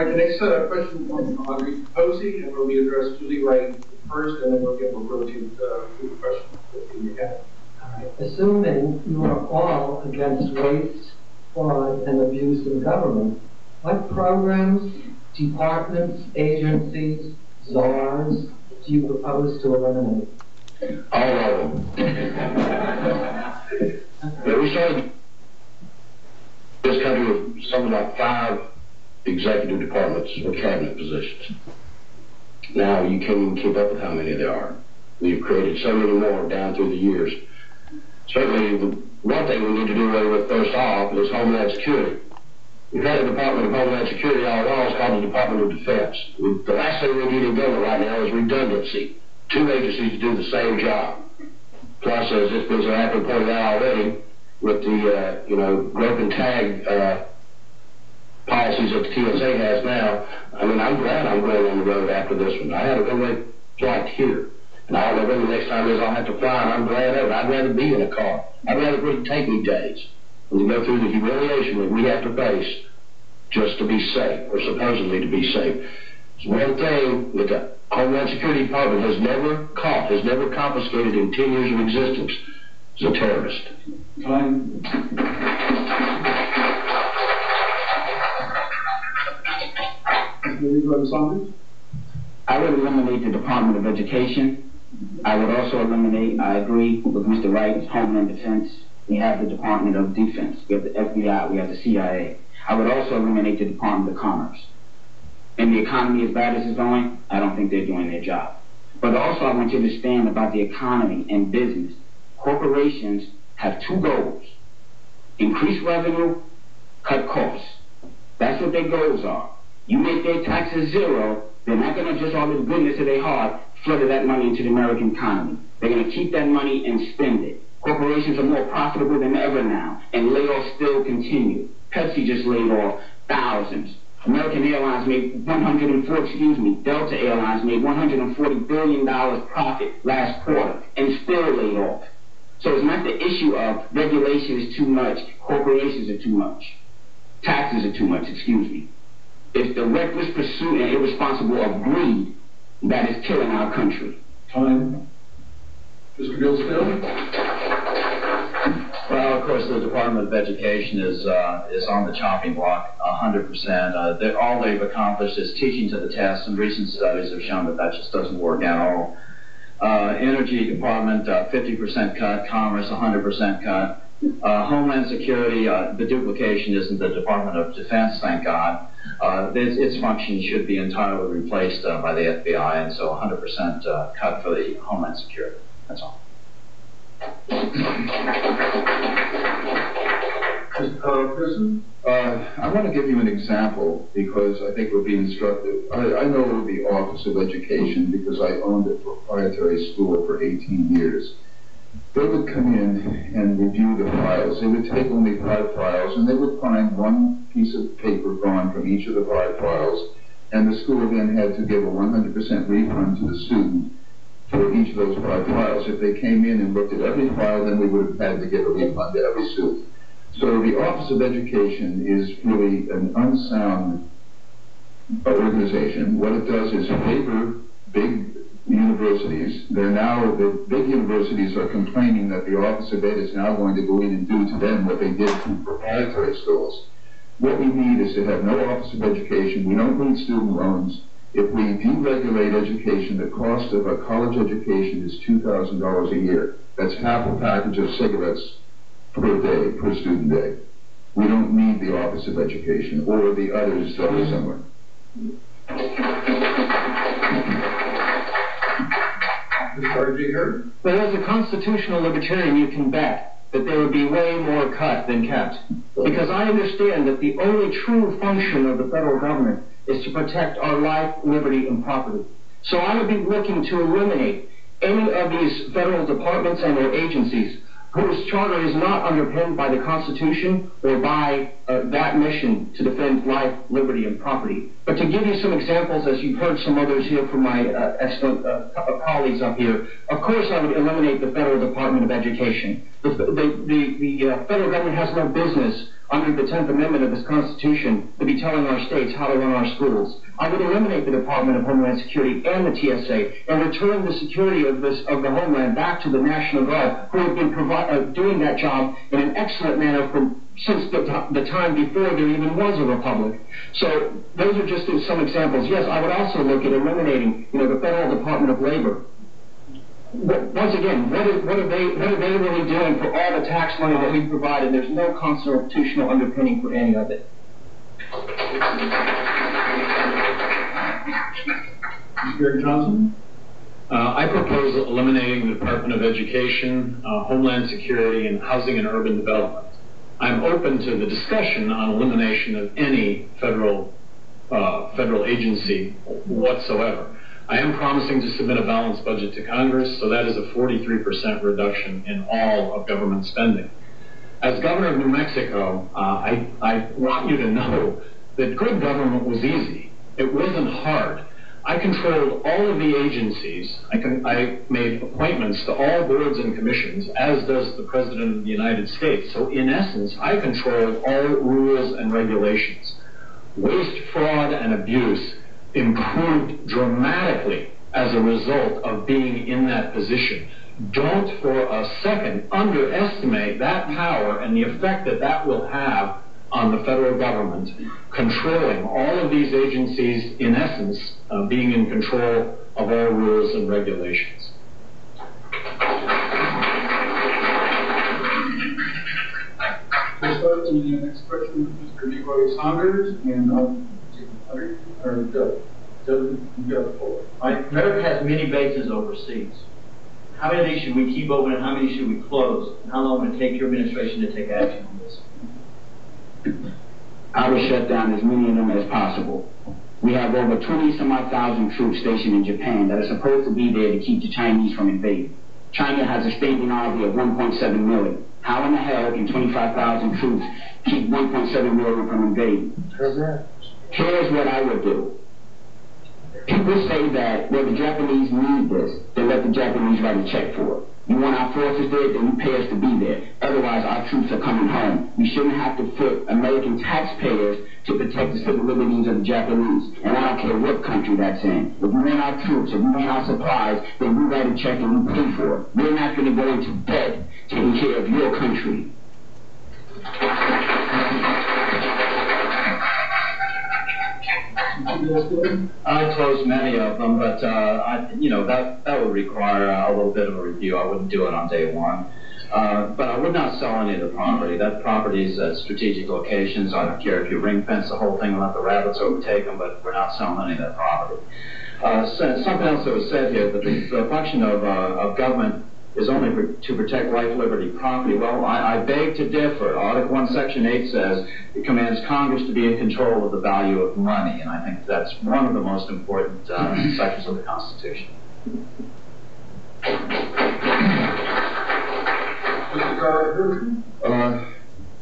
All right, the next question from Audrey Posey, and will be addressed to Lee Wrights first, and then we'll go to the question that you have. All right. Assuming you are all against waste, fraud, and abuse in government, what programs, departments, agencies, czars do you propose to eliminate? All of them. We started this country with something like 5 executive departments or cabinet positions. Now you can't even keep up with how many there are. We've created so many more down through the years. Certainly, the one thing we need to do away with first off is Homeland Security. We've had a Department of Homeland Security all along. It's called the Department of Defense. The last thing we need in government right now is redundancy. 2 agencies to do the same job. Plus, as it's been so aptly pointed out already, with the grope and tag policies that the TSA has now, I mean, I'm glad I'm going on the road after this one. I had a one-way flight here. And I don't know when the next time is I'll have to fly, and I'm glad of it. I'd rather be in a car. I'd rather it wouldn't take me days. When we go through the humiliation that we have to face just to be safe, or supposedly to be safe. It's one thing that the Homeland Security Department has never caught, has never confiscated in 10 years of existence, is a terrorist. Time. Leroy Saunders? I would eliminate the Department of Education. I would also eliminate, I agree with Mr. Wright, Homeland Defense. We have the Department of Defense. We have the FBI. We have the CIA. I would also eliminate the Department of Commerce. And the economy, as bad as it's going, I don't think they're doing their job. But also I want you to understand about the economy and business. Corporations have 2 goals. Increase revenue, cut costs. That's what their goals are. You make their taxes 0, they're not going to just all the goodness of their heart flood that money into the American economy. They're going to keep that money and spend it. Corporations are more profitable than ever now, and layoffs still continue. Pepsi just laid off thousands. American Airlines made Delta Airlines made $140 billion profit last quarter and still laid off. So it's not the issue of regulation is too much, corporations are too much, taxes are too much, excuse me. It's the reckless pursuit and irresponsible of greed that is killing our country. Time. Mr. Gillsfield? Well, of course, the Department of Education is on the chopping block 100%. All they've accomplished is teaching to the test, and recent studies have shown that that just doesn't work at all. Energy Department, 50% cut. Commerce, 100% cut. Homeland Security, the duplication isn't the Department of Defense, thank God. Its function should be entirely replaced by the FBI, and so 100% cut for the Homeland Security. That's all. I want to give you an example because I think we're being instructive. I know the Office of Education because I owned a proprietary school for 18 years. They would come in and review the files. They would take only 5 files, and they would find 1 piece of paper gone from each of the 5 files, and the school then had to give a 100% refund to the student for each of those 5 files. If they came in and looked at every file, then we would have had to give a refund to every student. So the Office of Education is really an unsound organization. What it does is favor big universities. The big universities are complaining that the Office of Ed is now going to go in and do to them what they did to proprietary schools. What we need is to have no Office of Education. We don't need student loans. If we deregulate education, the cost of a college education is $2,000 a year. That's half a package of cigarettes per day, per student day. We don't need the Office of Education or the others that are somewhere. But as a constitutional libertarian, you can bet that there would be way more cut than kept. Because I understand that the only true function of the federal government is to protect our life, liberty, and property. So I would be looking to eliminate any of these federal departments and their agencies whose charter is not underpinned by the Constitution or by that mission to defend life, liberty, and property. But to give you some examples, as you've heard some others here from my excellent colleagues up here, of course I would eliminate the Federal Department of Education. The federal government has no business under the 10th Amendment of this Constitution to be telling our states how to run our schools. I would eliminate the Department of Homeland Security and the TSA and return the security of the homeland back to the National Guard, who have been doing that job in an excellent manner since the time before there even was a republic. So those are just some examples. Yes, I would also look at eliminating, the Federal Department of Labor. Once again, what are they really doing for all the tax money that we provide? And there's no constitutional underpinning for any of it. Mr. Johnson? I propose eliminating the Department of Education, Homeland Security, and Housing and Urban Development. I'm open to the discussion on elimination of any federal agency whatsoever. I am promising to submit a balanced budget to Congress, so that is a 43% reduction in all of government spending. As governor of New Mexico, I want you to know that good government was easy. It wasn't hard. I controlled all of the agencies. I made appointments to all boards and commissions, as does the President of the United States. So in essence, I controlled all rules and regulations. Waste, fraud, and abuse improved dramatically as a result of being in that position. Don't for a second underestimate that power and the effect that that will have on the federal government, controlling all of these agencies, in essence, being in control of all rules and regulations. We'll start with the next question with Mr. Leroy Saunders, and America has many bases overseas. How many of these should we keep open and how many should we close? And how long will it take your administration to take action on this? I would shut down as many of them as possible. We have over 20-some-odd thousand troops stationed in Japan that are supposed to be there to keep the Chinese from invading. China has a standing army of 1.7 million. How in the hell can 25,000 troops keep 1.7 million from invading? Here's what I would do. People say that, well, the Japanese need this, then let the Japanese write a check for it. You want our forces there, then you pay us to be there. Otherwise, our troops are coming home. We shouldn't have to foot American taxpayers to protect the civil liberties of the Japanese. And I don't care what country that's in. If you want our troops, if you want our supplies, then you write a check and you pay for it. We're not going to go into debt taking care of your country. I closed many of them, but that would require a little bit of a review. I wouldn't do it on day one. But I would not sell any of the property. That property is at strategic locations. I don't care if you ring fence the whole thing and let the rabbits overtake them, but we're not selling any of that property. Something else that was said here, that the function of government is only to protect life, liberty, property. Well, I beg to differ. Article 1, Section 8 says it commands Congress to be in control of the value of money, and I think that's one of the most important sections of the Constitution.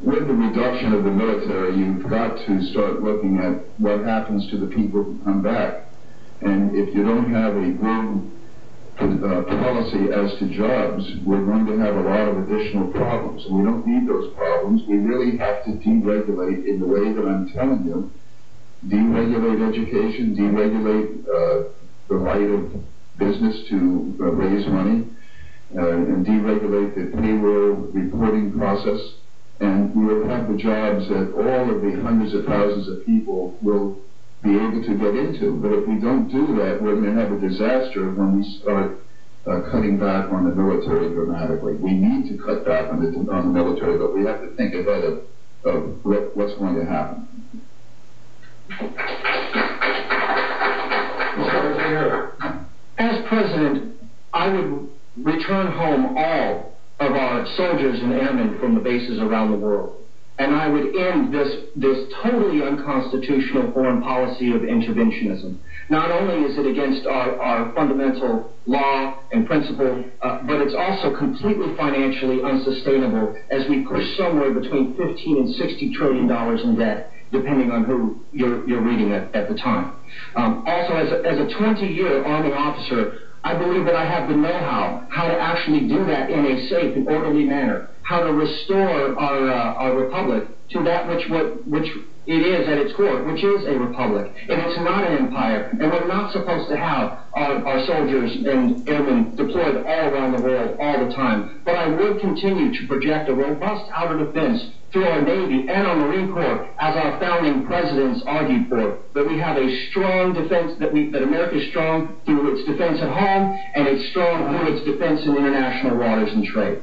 With the reduction of the military, you've got to start looking at what happens to the people who come back. And if you don't have a good policy as to jobs, we're going to have a lot of additional problems. And we don't need those problems. We really have to deregulate in the way that I'm telling you. Deregulate education, deregulate the right of business to raise money, and deregulate the payroll reporting process. And we will have the jobs that all of the hundreds of thousands of people will be able to get into. But if we don't do that, we're going to have a disaster when we start cutting back on the military dramatically. We need to cut back on the military, but we have to think ahead of what's going to happen. As president, I would return home all of our soldiers and airmen from the bases around the world. And I would end this totally unconstitutional foreign policy of interventionism. Not only is it against our fundamental law and principle, but it's also completely financially unsustainable as we push somewhere between $15 and $60 trillion in debt, depending on who you're reading at the time. Also, as a 20-year Army officer, I believe that I have the know-how how to actually do that in a safe and orderly manner, how to restore our republic to that which it is at its core, which is a republic, and it's not an empire, and we're not supposed to have our soldiers and airmen deployed all around the world all the time. But I would continue to project a robust outer defense through our Navy and our Marine Corps, as our founding presidents argued for, that we have a strong defense, that America is strong through its defense at home, and it's strong through its defense in international waters and trade.